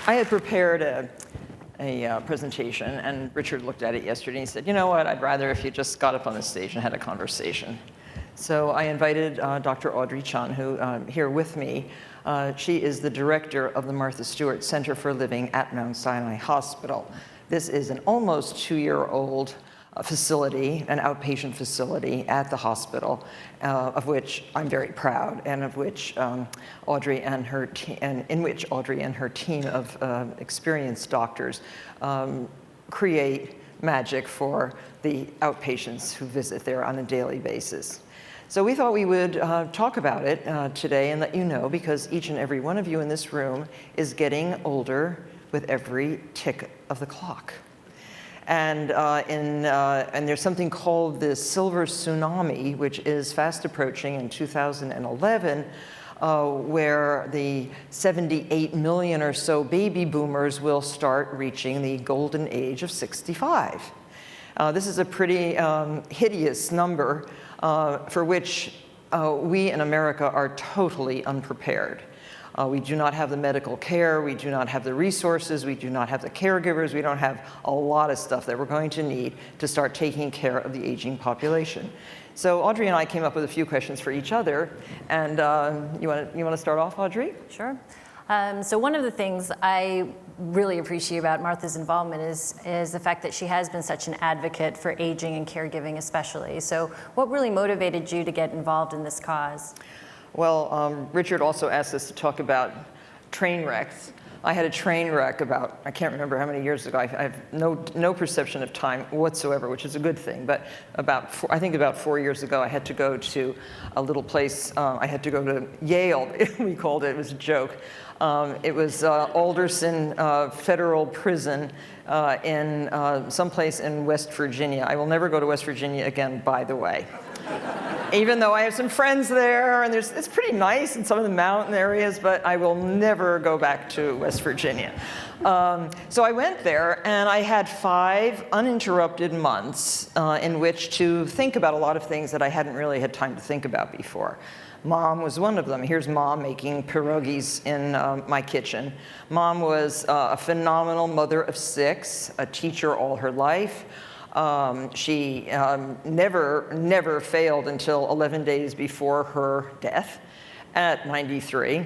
I had prepared a presentation, and Richard looked at it yesterday and he said, you know what, I'd rather if you just got up on the stage and had a conversation. So I invited Dr. Audrey Chun, who here with me. She is the director of the Martha Stewart Center for Living at Mount Sinai Hospital. This is an almost 2-year-old facility, an outpatient facility at the hospital, of which I'm very proud, and of which Audrey and her in which Audrey and her team of experienced doctors create magic for the outpatients who visit there on a daily basis. So we thought we would talk about it today and let you know, because each and every one of you in this room is getting older with every tick of the clock. And there's something called the silver tsunami, which is fast approaching in 2011, where the 78 million or so baby boomers will start reaching the golden age of 65. This is a pretty hideous number for which we in America are totally unprepared. We do not have the medical care, we do not have the resources, we do not have the caregivers, we don't have a lot of stuff that we're going to need to start taking care of the aging population. So Audrey and I came up with a few questions for each other, and you want to start off, Audrey? Sure. So one of the things I really appreciate about Martha's involvement is the fact that she has been such an advocate for aging and caregiving especially. So what really motivated you to get involved in this cause? Well, Richard also asked us to talk about train wrecks. I had a train wreck about, I can't remember how many years ago. I have no perception of time whatsoever, which is a good thing. But I think about 4 years ago, I had to go to a little place. I had to go to Yale, we called it. It was a joke. It was Alderson Federal Prison in someplace in West Virginia. I will never go to West Virginia again, by the way. Even though I have some friends there, and it's pretty nice in some of the mountain areas, but I will never go back to West Virginia. So I went there, and I had 5 uninterrupted months in which to think about a lot of things that I hadn't really had time to think about before. Mom was one of them. Here's Mom making pierogies in my kitchen. Mom was a phenomenal mother of 6, a teacher all her life. She never failed until 11 days before her death at 93.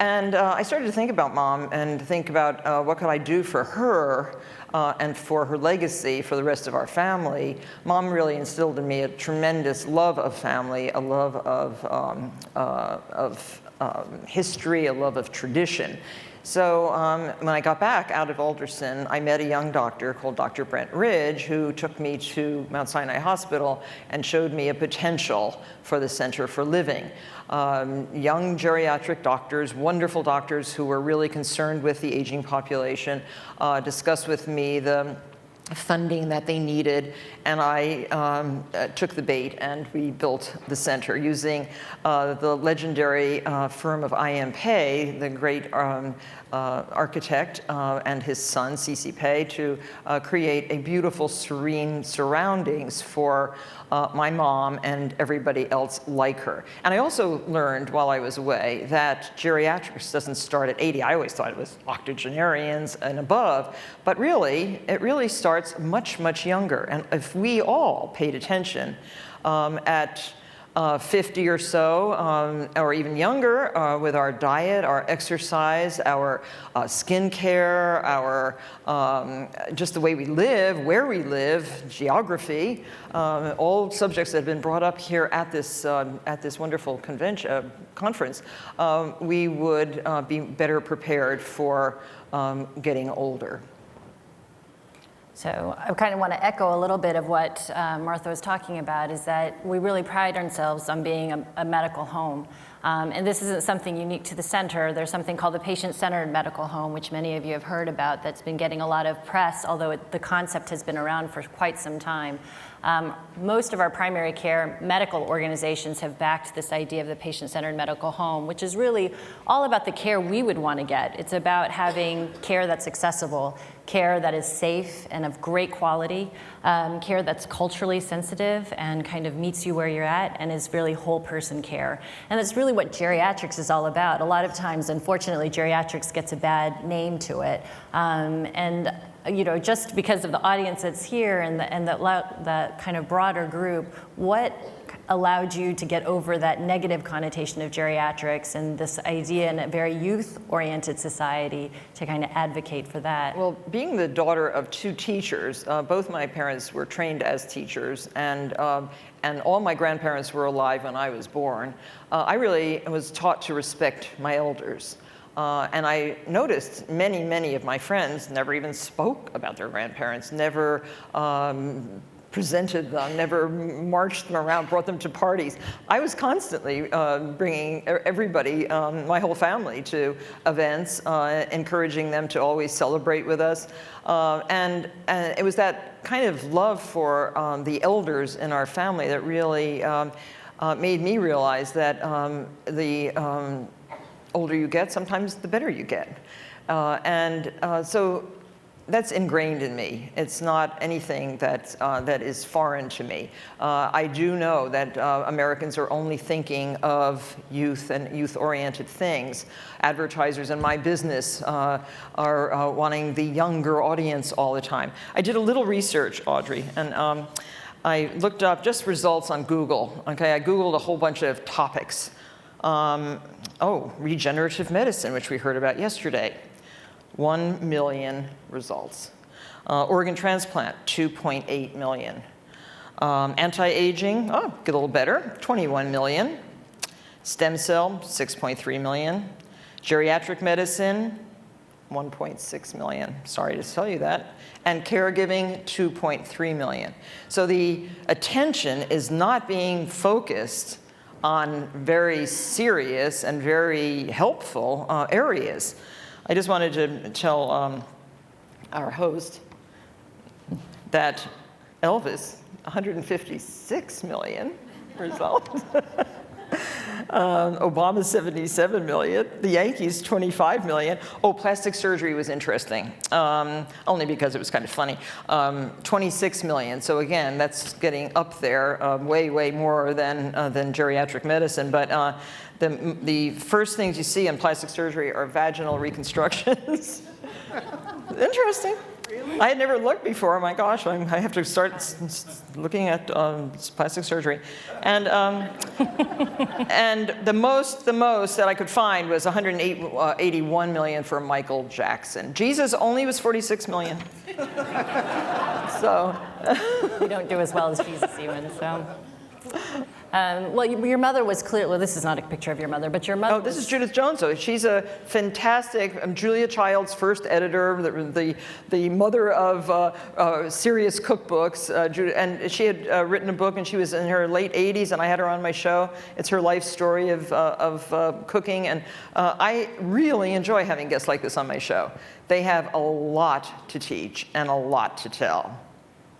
And I started to think about Mom and think about what could I do for her and for her legacy for the rest of our family. Mom really instilled in me a tremendous love of family, a love of history, a love of tradition. So when I got back out of Alderson, I met a young doctor called Dr. Brent Ridge, who took me to Mount Sinai Hospital and showed me a potential for the Center for Living. Young geriatric doctors, wonderful doctors who were really concerned with the aging population, discussed with me the funding that they needed, and I took the bait, and we built the center using the legendary firm of I.M. Pei, the great architect, and his son, C.C. Pei, to create a beautiful, serene surroundings for my mom and everybody else like her. And I also learned while I was away that geriatrics doesn't start at 80. I always thought it was octogenarians and above, but really, it really starts much, much younger. And if we all paid attention at 50 or so, or even younger, with our diet, our exercise, our skin care, our just the way we live, where we live, geography, all subjects that have been brought up here at this wonderful conference, we would be better prepared for getting older. So I kind of want to echo a little bit of what Martha was talking about, is that we really pride ourselves on being a medical home. And this isn't something unique to the center. There's something called the patient-centered medical home, which many of you have heard about, that's been getting a lot of press, although the concept has been around for quite some time. Most of our primary care medical organizations have backed this idea of the patient-centered medical home, which is really all about the care we would want to get. It's about having care that's accessible, care that is safe and of great quality, care that's culturally sensitive and kind of meets you where you're at and is really whole person care. And that's really really what geriatrics is all about. A lot of times, unfortunately, geriatrics gets a bad name to it. And you know, just because of the audience that's here and that kind of broader group, what allowed you to get over that negative connotation of geriatrics and this idea in a very youth-oriented society to kind of advocate for that? Well, being the daughter of two teachers, both my parents were trained as teachers, and all my grandparents were alive when I was born. I really was taught to respect my elders. And I noticed many of my friends never even spoke about their grandparents, never presented them, never marched them around, brought them to parties. I was constantly bringing everybody, my whole family, to events, encouraging them to always celebrate with us. And it was that kind of love for the elders in our family that really made me realize that the older you get, sometimes the better you get. So that's ingrained in me. It's not anything that is foreign to me. I do know that Americans are only thinking of youth and youth-oriented things. Advertisers in my business are wanting the younger audience all the time. I did a little research, Audrey, and I looked up just results on Google. Okay, I Googled a whole bunch of topics. Regenerative medicine, which we heard about yesterday. 1 million results. Organ transplant, 2.8 million. Anti-aging, get a little better, 21 million. Stem cell, 6.3 million. Geriatric medicine, 1.6 million. Sorry to tell you that. And caregiving, 2.3 million. So the attention is not being focused on very serious and very helpful areas. I just wanted to tell our host that Elvis, 156 million results. Obama, 77 million. The Yankees, 25 million. Oh, plastic surgery was interesting, only because it was kind of funny. 26 million. So again, that's getting up there, way more than geriatric medicine. But the first things you see in plastic surgery are vaginal reconstructions. Interesting. Really? I had never looked before. Oh my gosh, I have to start looking at plastic surgery. And and the most that I could find was 181 million for Michael Jackson. Jesus only was 46 million. So you don't do as well as Jesus even, so. Well, your mother was clear. Well, this is not a picture of your mother, but your mother. Oh, this is Judith Jones. So she's a fantastic. Julia Child's first editor, the mother of serious cookbooks. And she had written a book, and she was in her late 80s, and I had her on my show. It's her life story of cooking, and I really enjoy having guests like this on my show. They have a lot to teach and a lot to tell.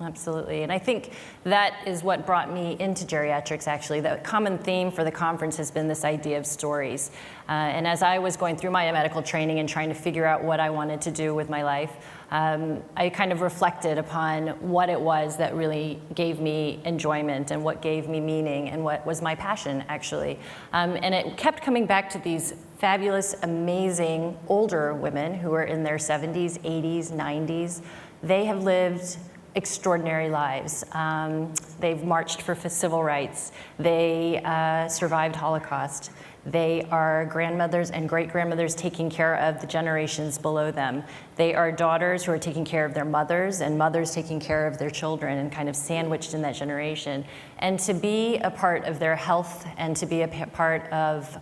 Absolutely, and I think that is what brought me into geriatrics, actually. The common theme for the conference has been this idea of stories. And as I was going through my medical training and trying to figure out what I wanted to do with my life, I kind of reflected upon what it was that really gave me enjoyment and what gave me meaning and what was my passion, actually. And it kept coming back to these fabulous, amazing older women who are in their 70s, 80s, 90s. They have lived extraordinary lives. They've marched for civil rights. They survived Holocaust. They are grandmothers and great-grandmothers taking care of the generations below them. They are daughters who are taking care of their mothers and mothers taking care of their children and kind of sandwiched in that generation. And to be a part of their health and to be a part of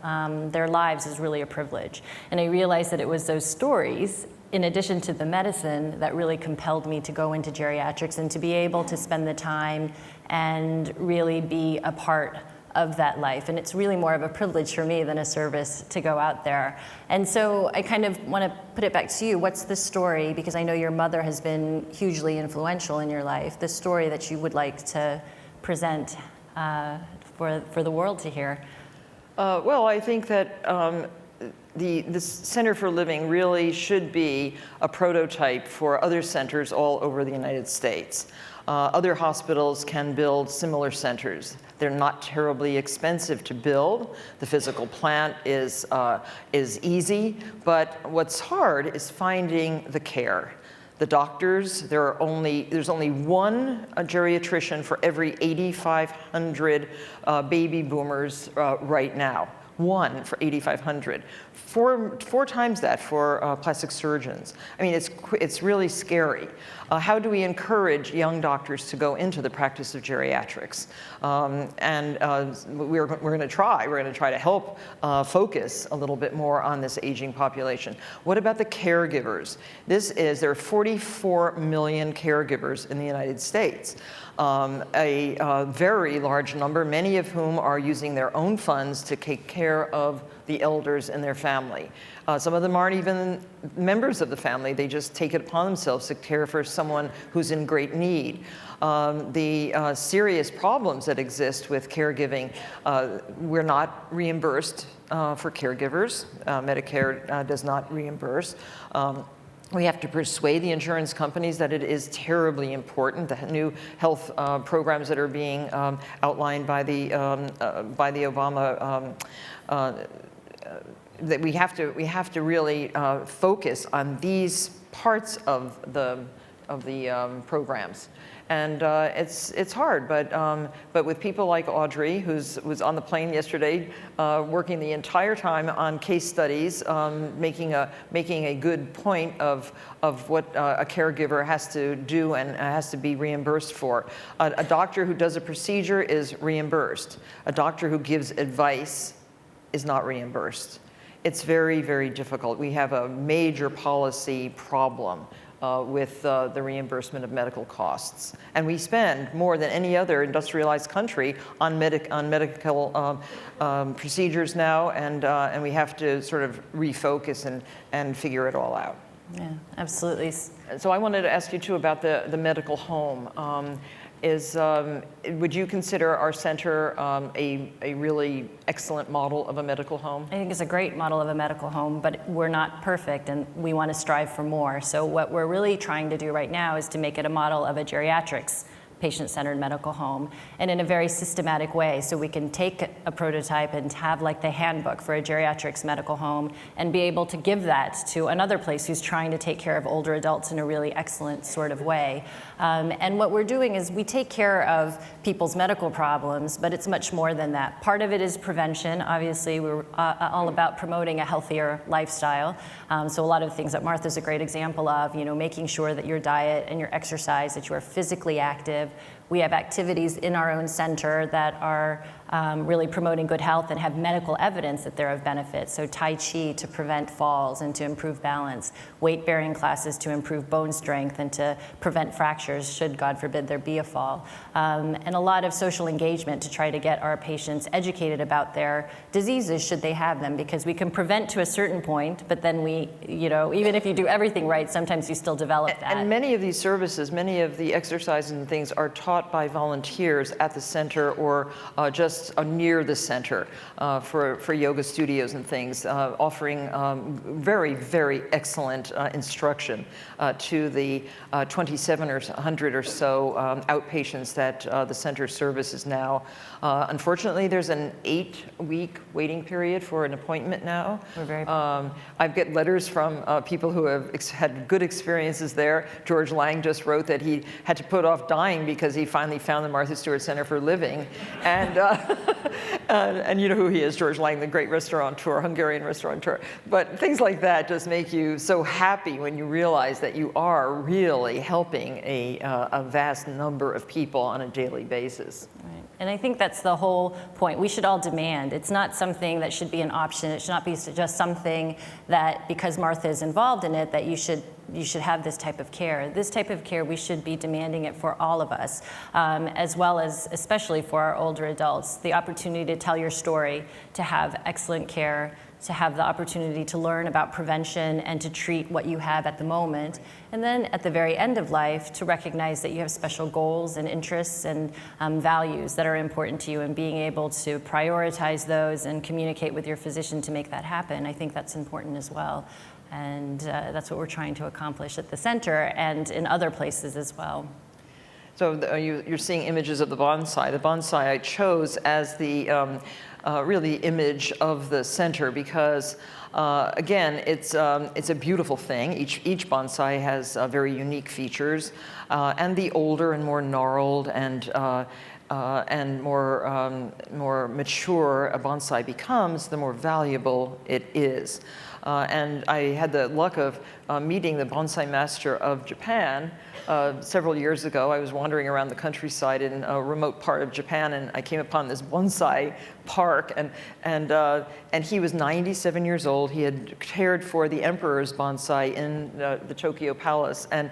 their lives is really a privilege. And I realized that it was those stories, in addition to the medicine, that really compelled me to go into geriatrics and to be able to spend the time and really be a part of that life. And it's really more of a privilege for me than a service to go out there. And so I kind of want to put it back to you. What's the story, because I know your mother has been hugely influential in your life, the story that you would like to present for the world to hear? Well, I think that the Center for Living really should be a prototype for other centers all over the United States. Other hospitals can build similar centers. They're not terribly expensive to build. The physical plant is easy, but what's hard is finding the care. The doctors, there's only one geriatrician for every 8,500 baby boomers right now. One for 8,500. Four times that for plastic surgeons. I mean, it's really scary. How do we encourage young doctors to go into the practice of geriatrics? We're going to try. We're going to try to help focus a little bit more on this aging population. What about the caregivers? There are 44 million caregivers in the United States. A very large number, many of whom are using their own funds to take care of the elders in their family. Some of them aren't even members of the family. They just take it upon themselves to care for someone who's in great need. The serious problems that exist with caregiving, we're not reimbursed for caregivers. Medicare does not reimburse. We have to persuade the insurance companies that it is terribly important. The new health programs that are being outlined by the Obama, that we have to really focus on these parts of the programs. And it's hard, but with people like Audrey, who was on the plane yesterday, working the entire time on case studies, making a good point of what a caregiver has to do and has to be reimbursed for. A doctor who does a procedure is reimbursed. A doctor who gives advice is not reimbursed. It's very, very difficult. We have a major policy problem with the reimbursement of medical costs. And we spend more than any other industrialized country on medical procedures now, and we have to sort of refocus and figure it all out. Yeah, absolutely. So I wanted to ask you too about the medical home. Would you consider our center a really excellent model of a medical home? I think it's a great model of a medical home, but we're not perfect and we want to strive for more. So what we're really trying to do right now is to make it a model of a geriatrics patient-centered medical home, and in a very systematic way, so we can take a prototype and have like the handbook for a geriatrics medical home and be able to give that to another place who's trying to take care of older adults in a really excellent sort of way. And what we're doing is we take care of people's medical problems, but it's much more than that. Part of it is prevention. Obviously, we're all about promoting a healthier lifestyle. So a lot of the things that Martha's a great example of, making sure that your diet and your exercise, that you are physically active. We have activities in our own center that are really promoting good health and have medical evidence that they're of benefit. So Tai Chi to prevent falls and to improve balance, weight-bearing classes to improve bone strength and to prevent fractures should, God forbid, there be a fall. And a lot of social engagement to try to get our patients educated about their diseases should they have them, because we can prevent to a certain point, but then we, even if you do everything right, sometimes you still develop that. And many of these services, many of the exercises and things are taught by volunteers at the center or just near the center for yoga studios and things, offering very, very excellent instruction to the 2,700 or so outpatients that the center services now. Unfortunately, there's an 8-week waiting period for an appointment now. We're very I get letters from people who have had good experiences there. George Lang just wrote that he had to put off dying because he finally found the Martha Stewart Center for Living. And you know who he is, George Lang, the great restaurateur, Hungarian restaurateur. But things like that just make you so happy when you realize that you are really helping a vast number of people on a daily basis. Right. And I think that's the whole point. We should all demand. It's not something that should be an option. It should not be just something that, because Martha is involved in it, that you should have this type of care. This type of care, we should be demanding it for all of us, as well as, especially for our older adults. The opportunity to tell your story, to have excellent care, to have the opportunity to learn about prevention and to treat what you have at the moment. And then at the very end of life, to recognize that you have special goals and interests and values that are important to you, and being able to prioritize those and communicate with your physician to make that happen. I think that's important as well. And that's what we're trying to accomplish at the center and in other places as well. So you're seeing images of the bonsai. The bonsai I chose as the really image of the center because, again, it's a beautiful thing. Each bonsai has very unique features, and the older and more gnarled and more mature a bonsai becomes, the more valuable it is. And I had the luck of meeting the bonsai master of Japan several years ago. I was wandering around the countryside in a remote part of Japan, and I came upon this bonsai park, and he was 97 years old. He had cared for the emperor's bonsai in the Tokyo Palace, and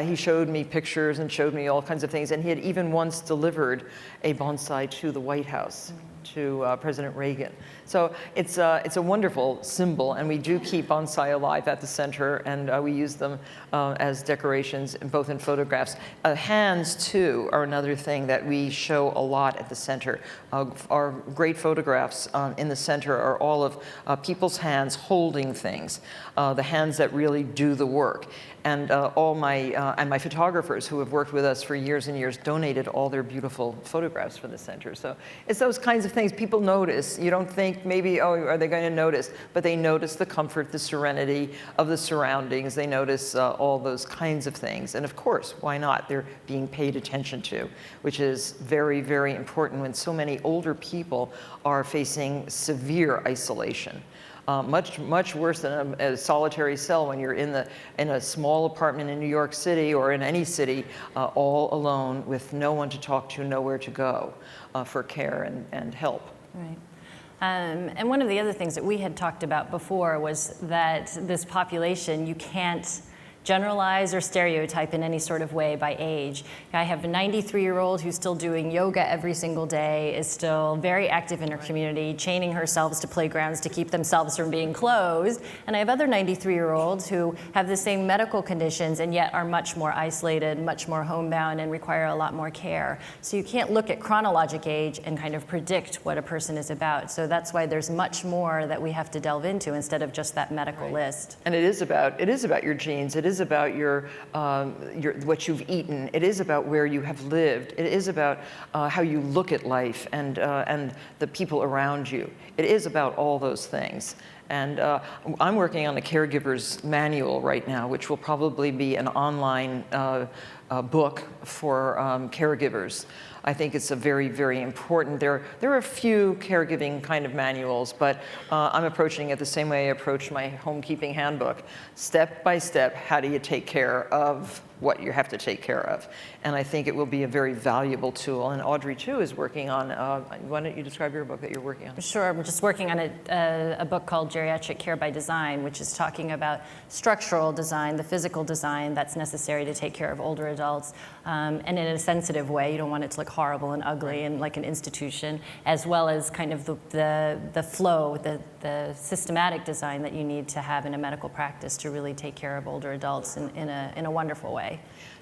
he showed me pictures and showed me all kinds of things, and he had even once delivered a bonsai to the White House, to President Reagan. So it's a wonderful symbol, and we do keep bonsai alive at the center, and we use them as decorations, both in photographs. Hands, too, are another thing that we show a lot at the center. Our great photographs in the center are all of people's hands holding things, the hands that really do the work. And all my photographers who have worked with us for years and years donated all their beautiful photographs for the center. So it's those kinds of things people notice. You don't think maybe, oh, are they going to notice? But they notice the comfort, the serenity of the surroundings. They notice all those kinds of things. And of course, why not? They're being paid attention to, which is very, very important when so many older people are facing severe isolation. Much worse than a solitary cell when you're in a small apartment in New York City or in any city, all alone with no one to talk to, nowhere to go for care and help. Right. And one of the other things that we had talked about before was that this population, you can't generalize or stereotype in any sort of way by age. I have a 93-year-old who's still doing yoga every single day, is still very active in her community, chaining herself to playgrounds to keep themselves from being closed. And I have other 93-year-olds who have the same medical conditions and yet are much more isolated, much more homebound, and require a lot more care. So you can't look at chronologic age and kind of predict what a person is about. So that's why there's much more that we have to delve into instead of just that medical list. And it is about your genes. It is about your what you've eaten. It is about where you have lived. It is about how you look at life and the people around you. It is about all those things. And I'm working on a caregiver's manual right now, which will probably be an online book for caregivers. I think it's a very, very important. There are a few caregiving kind of manuals, but I'm approaching it the same way I approach my homekeeping handbook. Step by step, how do you take care of what you have to take care of? And I think it will be a very valuable tool. And Audrey, too, is working on, why don't you describe your book that you're working on? Sure, I'm just working on a book called Geriatric Care by Design, which is talking about structural design, the physical design that's necessary to take care of older adults, and in a sensitive way. You don't want it to look horrible and ugly and like an institution, as well as kind of the flow, the systematic design that you need to have in a medical practice to really take care of older adults in a wonderful way.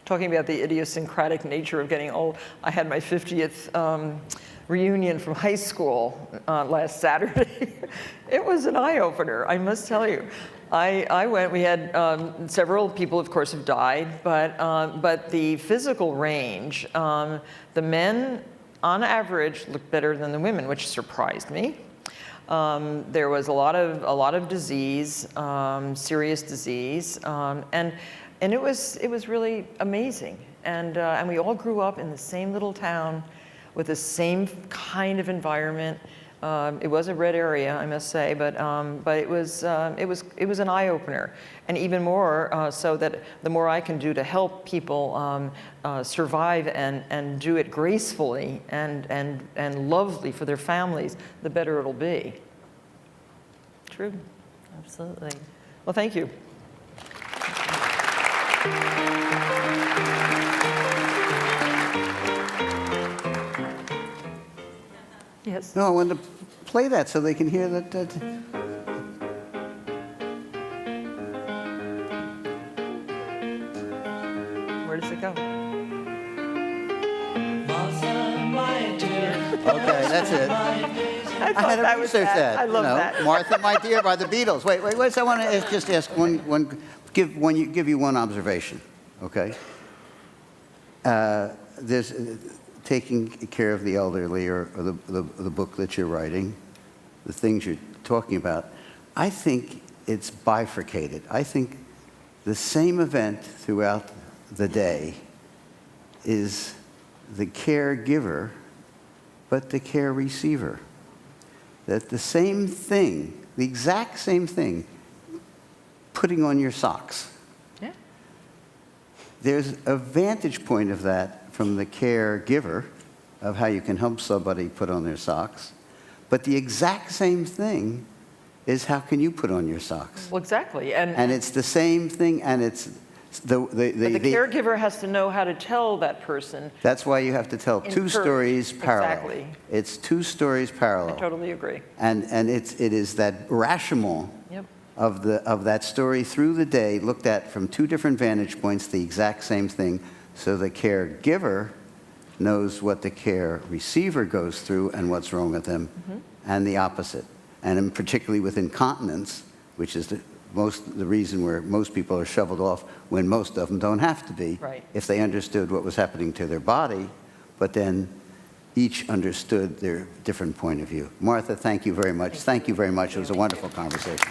Talking about the idiosyncratic nature of getting old, I had my 50th reunion from high school last Saturday. It was an eye-opener, I must tell you. I went, we had several people, of course, have died, but the physical range, the men, on average, looked better than the women, which surprised me. There was a lot of disease, serious disease, and it was really amazing. And we all grew up in the same little town with the same kind of environment. It was a red area, I must say, but it was an eye opener, and even more so that the more I can do to help people survive and do it gracefully and lovely for their families, the better it'll be. True. Absolutely. Well, thank you. Yes. No, I wanted to play that so they can hear that. Where does it go? Okay, that's it. I had to research that. I love that. Martha, My Dear by the Beatles. Wait. I want to just ask give you one observation, okay? there's taking care of the elderly, or the book that you're writing, the things you're talking about, I think it's bifurcated. I think the same event throughout the day is the caregiver, but the care receiver. That the same thing, the exact same thing, putting on your socks. Yeah. There's a vantage point of that from the caregiver, of how you can help somebody put on their socks. But the exact same thing is how can you put on your socks? Well, exactly. And it's the same thing, and it's but the caregiver has to know how to tell that person. That's why you have to tell two stories parallel. Exactly. It's two stories parallel. I totally agree. And it is that rationale Yep. of that story through the day, looked at from two different vantage points, the exact same thing. So the caregiver knows what the care receiver goes through and what's wrong with them, and the opposite. And particularly with incontinence, which is the reason where most people are shoveled off, when most of them don't have to be. Right. If they understood what was happening to their body, but then each understood their different point of view. Martha, thank you very much. Thank you very much. It was a wonderful conversation.